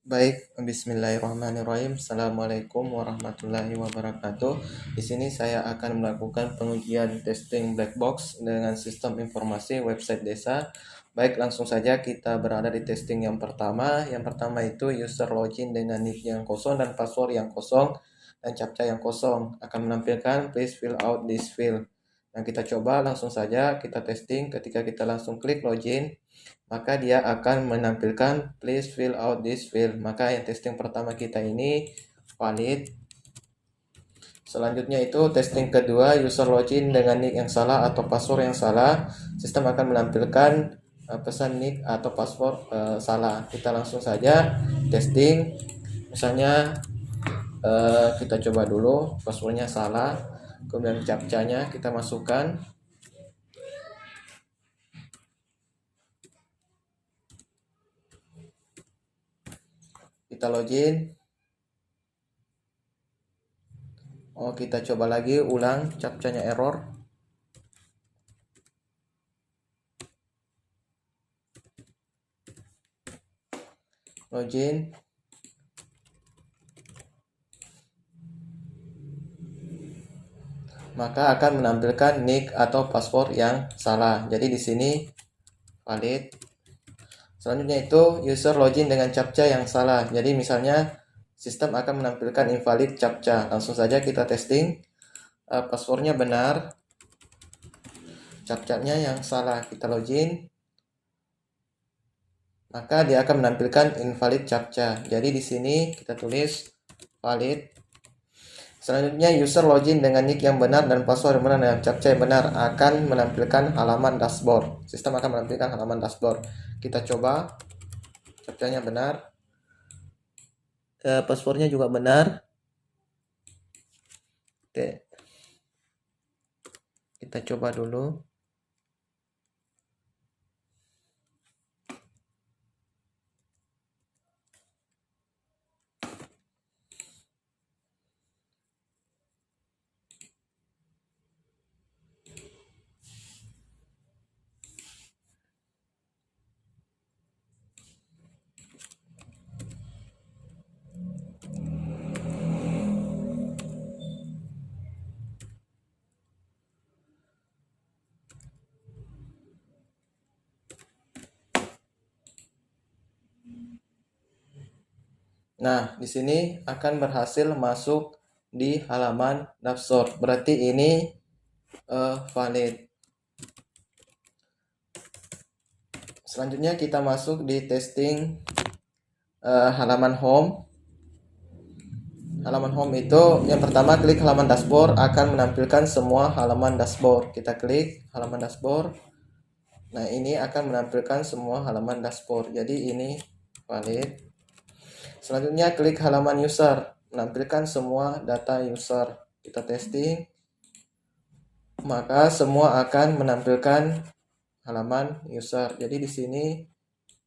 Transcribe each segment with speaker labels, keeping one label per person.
Speaker 1: Baik, bismillahirrahmanirrahim. Assalamualaikum warahmatullahi wabarakatuh. Di sini saya akan melakukan pengujian testing black box dengan sistem informasi website desa. Baik, langsung saja kita berada di testing yang pertama. Yang pertama itu user login dengan nick yang kosong dan password yang kosong dan captcha yang kosong. Akan menampilkan please fill out this field. Nah, kita coba langsung saja kita testing. Ketika kita langsung klik login, maka dia akan menampilkan please fill out this field. Maka yang testing pertama kita ini valid. Selanjutnya itu testing kedua, user login dengan nick yang salah atau password yang salah. Sistem akan menampilkan pesan nick atau password salah. Kita langsung saja testing. Misalnya kita coba dulu passwordnya salah, kemudian captcha-nya kita masukkan. Kita login. Kita coba lagi ulang, captcha-nya error. Login. Maka akan menampilkan nick atau password yang salah. Jadi di sini valid. Selanjutnya itu user login dengan captcha yang salah. Jadi misalnya sistem akan menampilkan invalid captcha. Langsung saja kita testing. Passwordnya benar, captcha-nya yang salah. Kita login. Maka dia akan menampilkan invalid captcha. Jadi di sini kita tulis valid. Selanjutnya user login dengan nick yang benar dan password yang benar dan captcha yang benar akan menampilkan halaman dashboard. Sistem akan menampilkan halaman dashboard. Kita coba, captcha-nya benar, passwordnya juga benar. Oke, kita coba dulu. Nah, di sini akan berhasil masuk di halaman dashboard. Berarti ini valid. Selanjutnya kita masuk di testing halaman home. Halaman home itu yang pertama klik halaman dashboard akan menampilkan semua halaman dashboard. Kita klik halaman dashboard. Nah, ini akan menampilkan semua halaman dashboard. Jadi ini valid. Selanjutnya klik halaman user, menampilkan semua data user. Kita testing. Maka semua akan menampilkan halaman user. Jadi di sini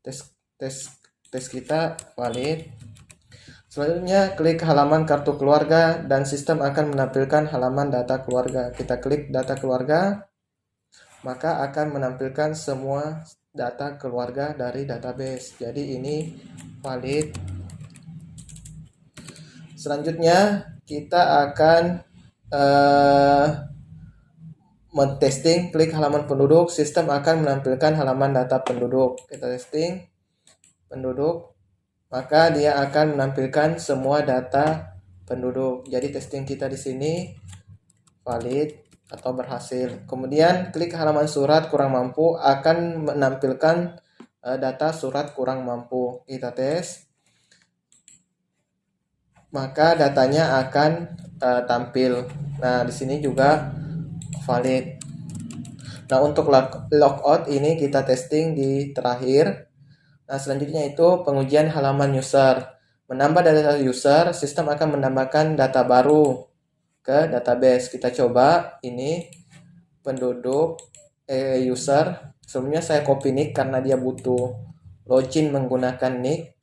Speaker 1: tes kita valid. Selanjutnya klik halaman kartu keluarga dan sistem akan menampilkan halaman data keluarga. Kita klik data keluarga, maka akan menampilkan semua data keluarga dari database. Jadi ini valid. Selanjutnya kita akan mentesting, klik halaman penduduk, sistem akan menampilkan halaman data penduduk. Kita testing penduduk, maka dia akan menampilkan semua data penduduk. Jadi testing kita di sini valid atau berhasil. Kemudian klik halaman surat kurang mampu, akan menampilkan data surat kurang mampu. Kita tes, maka datanya akan tampil. Nah, di sini juga valid. Nah, untuk logout ini kita testing di terakhir. Nah, selanjutnya itu pengujian halaman user. Menambah data user, sistem akan menambahkan data baru ke database. Kita coba ini penduduk user. Sebelumnya saya copy nick karena dia butuh login menggunakan nick,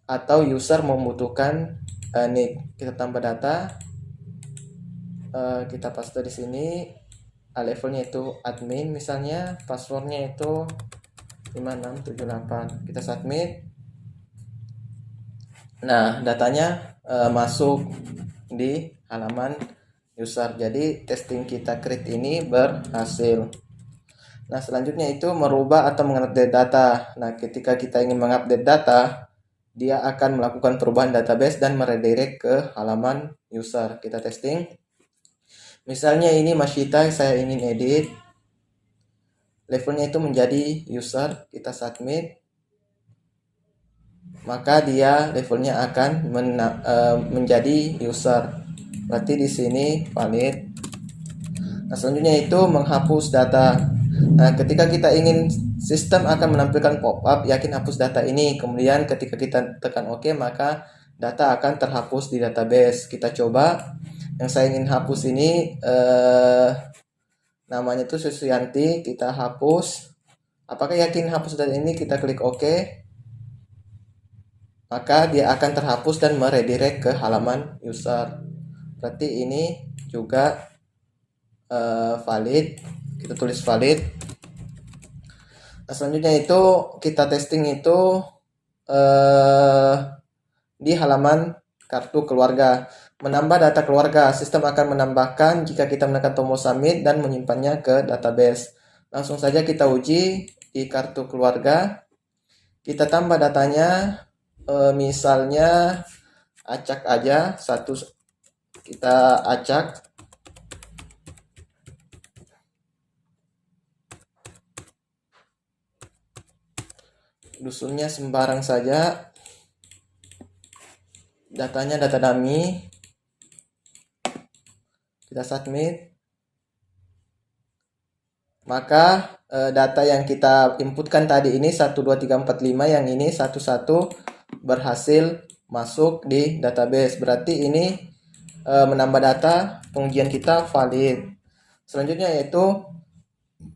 Speaker 1: atau user membutuhkan nick. Kita tambah data, kita paste di sini. Levelnya itu admin misalnya, passwordnya itu 5678. Kita submit. Nah, datanya masuk di halaman user. Jadi testing kita create ini berhasil. Nah, selanjutnya itu merubah atau mengupdate data. Nah, ketika kita ingin mengupdate data, dia akan melakukan perubahan database dan meredirect ke halaman user. Kita testing. Misalnya ini Masyita, saya ingin edit. Levelnya itu menjadi user, kita submit. Maka dia levelnya akan menjadi user. Berarti di sini valid. Nah, selanjutnya itu menghapus data. Nah, ketika kita ingin sistem akan menampilkan pop-up yakin hapus data ini. Kemudian ketika kita tekan OK, maka data akan terhapus di database. Kita coba. Yang saya ingin hapus ini namanya itu Susianti, kita hapus. Apakah yakin hapus data ini? Kita klik OK. Maka dia akan terhapus dan meredirect ke halaman user. Berarti ini juga valid. Kita tulis valid. Nah, selanjutnya itu kita testing itu di halaman kartu keluarga. Menambah data keluarga, sistem akan menambahkan jika kita menekan tombol submit dan menyimpannya ke database. Langsung saja kita uji di kartu keluarga. Kita tambah datanya, misalnya acak aja, satu kita acak. Dusunnya sembarang saja. Datanya data dummy. Kita submit. Maka data yang kita inputkan tadi ini 1 2 3 4 5, yang ini satu-satu berhasil masuk di database. Berarti ini menambah data, pengujian kita valid. Selanjutnya yaitu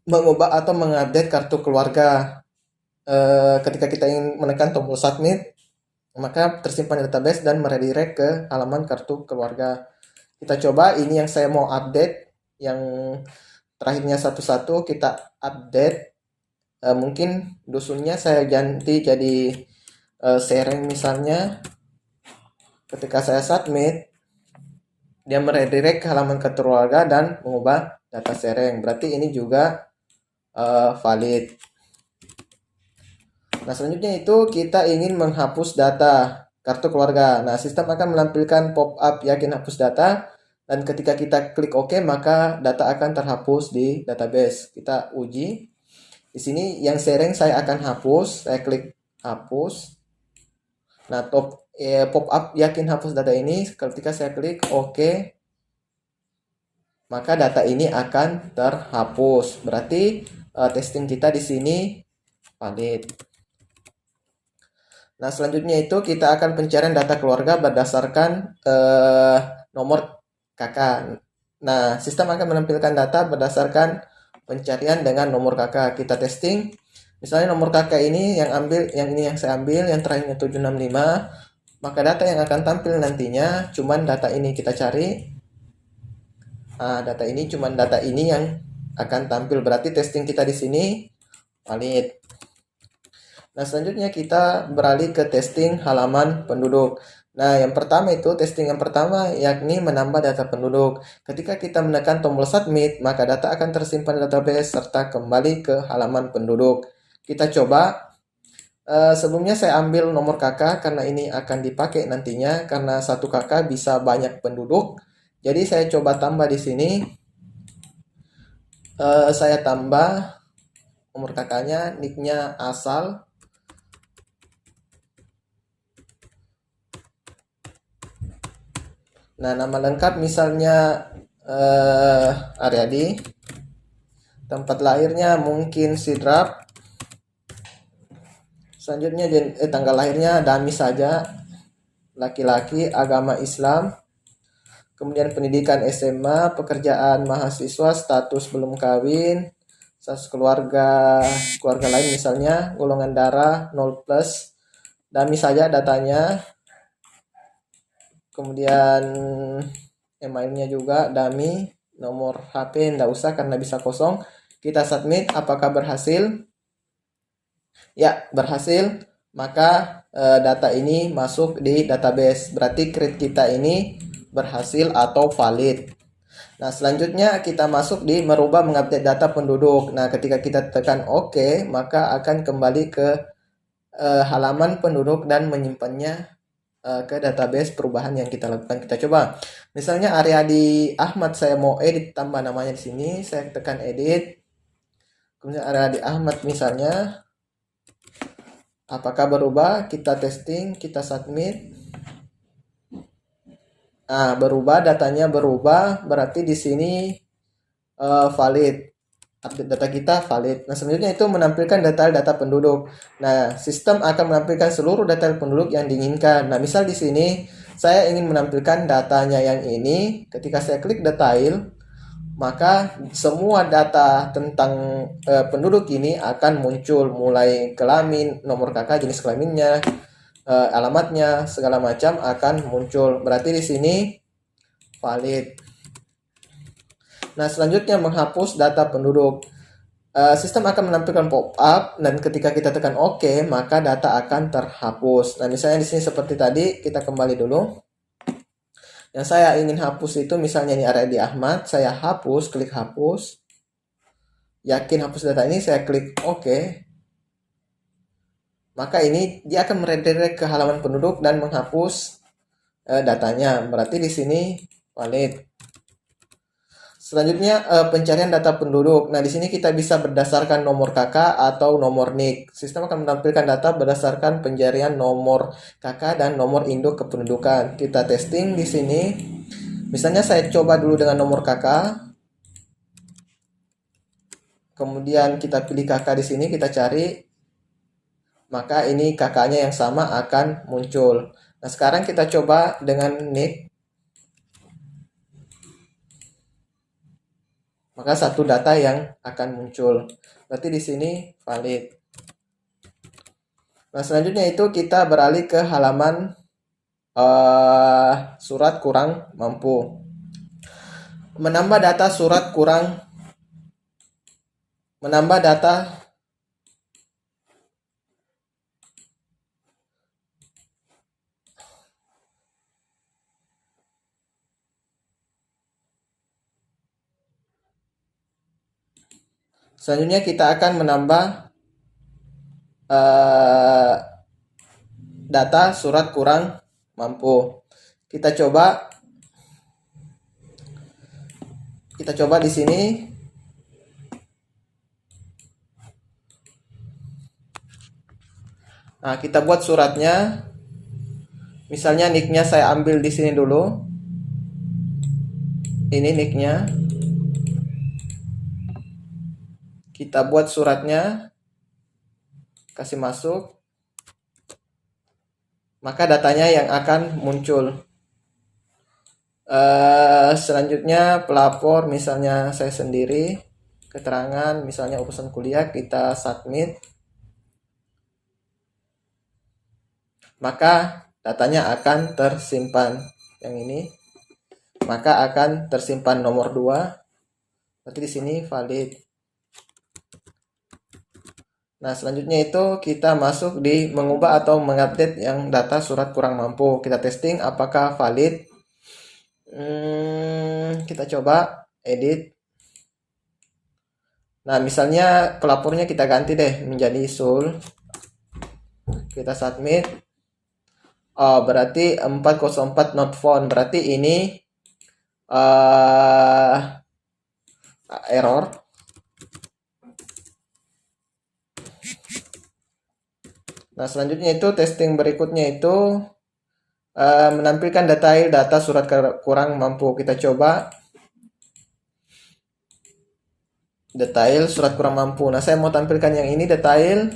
Speaker 1: mengubah atau mengupdate kartu keluarga. Ketika kita ingin menekan tombol submit, maka tersimpan di database dan meredirect ke halaman kartu keluarga. Kita coba, ini yang saya mau update, yang terakhirnya satu-satu kita update. Mungkin dusunnya saya ganti jadi Sereng misalnya. Ketika saya submit, dia meredirect ke halaman kartu keluarga dan mengubah data Sereng. Berarti ini juga valid. Nah, selanjutnya itu kita ingin menghapus data kartu keluarga. Nah, sistem akan menampilkan pop-up yakin hapus data, dan ketika kita klik OK, maka data akan terhapus di database. Kita uji. Di sini yang Sereng saya akan hapus, saya klik hapus. Nah, pop-up yakin hapus data ini ketika saya klik OK, maka data ini akan terhapus. Berarti testing kita di sini valid. Nah, selanjutnya itu kita akan pencarian data keluarga berdasarkan nomor kakak. Nah, sistem akan menampilkan data berdasarkan pencarian dengan nomor kakak. Kita testing. Misalnya nomor kakak ini yang ini yang saya ambil, yang terakhirnya 765. Maka data yang akan tampil nantinya cuman data ini kita cari. Nah, data ini yang akan tampil. Berarti testing kita di sini valid. Nah, selanjutnya kita beralih ke testing halaman penduduk. Nah, yang pertama itu testing yang pertama yakni menambah data penduduk. Ketika kita menekan tombol submit, maka data akan tersimpan di database serta kembali ke halaman penduduk. Kita coba. Sebelumnya saya ambil nomor kakak karena ini akan dipakai nantinya, karena satu kakak bisa banyak penduduk. Jadi saya coba tambah di sini. Saya tambah nomor kakaknya, nicknya asal. Nah, nama lengkap misalnya Aryadi. Tempat lahirnya mungkin Sidrap. Selanjutnya tanggal lahirnya Dami saja, laki-laki, agama Islam. Kemudian pendidikan SMA, pekerjaan mahasiswa, status belum kawin, status keluarga lain misalnya, golongan darah 0+. Dami saja datanya. Kemudian emailnya juga Dami, nomor HP enggak usah karena bisa kosong. Kita submit. Apakah berhasil? Ya, berhasil. maka data ini masuk di database. Berarti create kita ini berhasil atau valid. Nah, selanjutnya kita masuk di merubah mengupdate data penduduk. Nah, ketika kita tekan OK, maka akan kembali ke halaman penduduk dan menyimpannya ke database perubahan yang kita lakukan. Kita coba. Misalnya area di Ahmad saya mau edit, tambah namanya di sini, saya tekan edit. Kemudian area di Ahmad misalnya, apakah berubah? Kita testing, kita submit. Nah, berubah, datanya berubah, berarti di sini valid. Update data kita valid. Nah, selanjutnya itu menampilkan data penduduk. Nah, sistem akan menampilkan seluruh data penduduk yang diinginkan. Nah, misal di sini saya ingin menampilkan datanya yang ini. Ketika saya klik detail, maka semua data tentang penduduk ini akan muncul, mulai kelamin, nomor kakak, jenis kelaminnya, alamatnya, segala macam akan muncul. Berarti di sini valid. Nah, selanjutnya menghapus data penduduk. Sistem akan menampilkan pop-up dan ketika kita tekan OK, maka data akan terhapus. Nah, misalnya di sini seperti tadi, kita kembali dulu. Yang saya ingin hapus itu misalnya ini area di Ahmad, saya hapus, klik hapus. Yakin hapus data ini, saya klik OK. Maka ini dia akan meredirect ke halaman penduduk dan menghapus datanya. Berarti di sini valid. Selanjutnya pencarian data penduduk. Nah, di sini kita bisa berdasarkan nomor KK atau nomor NIK. Sistem akan menampilkan data berdasarkan pencarian nomor KK dan nomor induk kependudukan. Kita testing di sini. Misalnya saya coba dulu dengan nomor KK. Kemudian kita pilih KK di sini, kita cari. Maka ini KK-nya yang sama akan muncul. Nah, sekarang kita coba dengan NIK. Maka satu data yang akan muncul. Berarti di sini valid. Nah, selanjutnya itu kita beralih ke halaman surat kurang mampu. Menambah data surat kurang, menambah data selanjutnya kita akan menambah data surat kurang mampu. Kita coba di sini. Nah, kita buat suratnya. Misalnya nicknya saya ambil di sini dulu. Ini nicknya. Kita buat suratnya, kasih masuk, maka datanya yang akan muncul. Selanjutnya pelapor, misalnya saya sendiri, keterangan, misalnya urusan kuliah, kita submit, maka datanya akan tersimpan. Yang ini, maka akan tersimpan nomor 2. Berarti di sini valid. Nah, selanjutnya itu kita masuk di mengubah atau mengupdate yang data surat kurang mampu. Kita testing apakah valid. Kita coba edit. Nah, misalnya pelapornya kita ganti deh menjadi Sul. Kita submit. Oh, berarti 404 not found. Berarti ini error. Nah, selanjutnya itu testing berikutnya itu menampilkan data surat kurang mampu. Kita coba detail surat kurang mampu. Nah, saya mau tampilkan yang ini detail.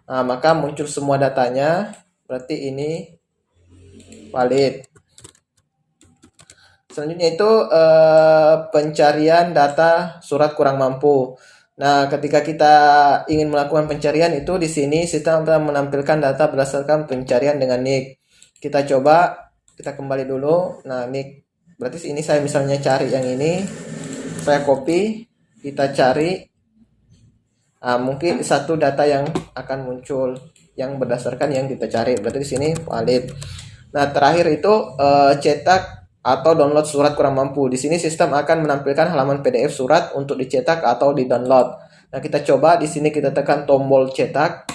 Speaker 1: Nah, maka muncul semua datanya. Berarti ini valid. Selanjutnya itu pencarian data surat kurang mampu. Nah, ketika kita ingin melakukan pencarian itu di sini sistem akan menampilkan data berdasarkan pencarian dengan nick. Kita coba, kita kembali dulu. Nah, nick berarti ini saya misalnya cari yang ini. Saya copy, kita cari. Mungkin satu data yang akan muncul yang berdasarkan yang kita cari. Berarti di sini valid. Nah, terakhir itu cetak atau download surat kurang mampu. Di sini sistem akan menampilkan halaman PDF surat untuk dicetak atau di-download. Nah, kita coba di sini kita tekan tombol cetak.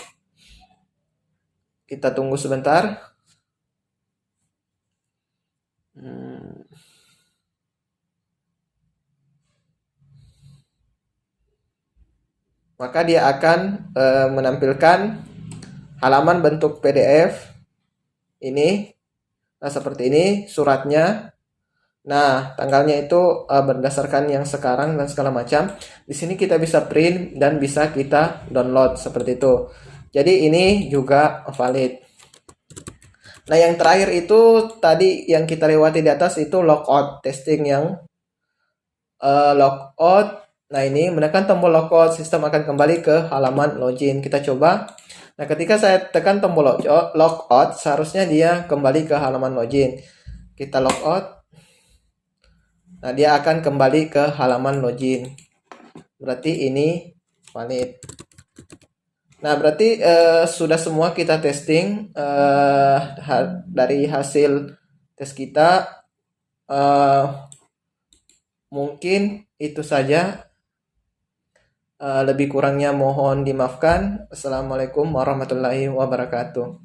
Speaker 1: Kita tunggu sebentar. Maka dia akan menampilkan halaman bentuk PDF ini. Nah, seperti ini suratnya. Nah, tanggalnya itu berdasarkan yang sekarang dan segala macam. Di sini kita bisa print dan bisa kita download seperti itu. Jadi ini juga valid. Nah, yang terakhir itu tadi yang kita lewati di atas itu logout testing yang logout. Nah, ini menekan tombol logout, sistem akan kembali ke halaman login. Kita coba. Nah, ketika saya tekan tombol logout, seharusnya dia kembali ke halaman login. Kita logout. Nah, dia akan kembali ke halaman login. Berarti ini valid. Nah, berarti sudah semua kita testing. Dari hasil tes kita, mungkin itu saja. Lebih kurangnya mohon dimaafkan. Assalamualaikum warahmatullahi wabarakatuh.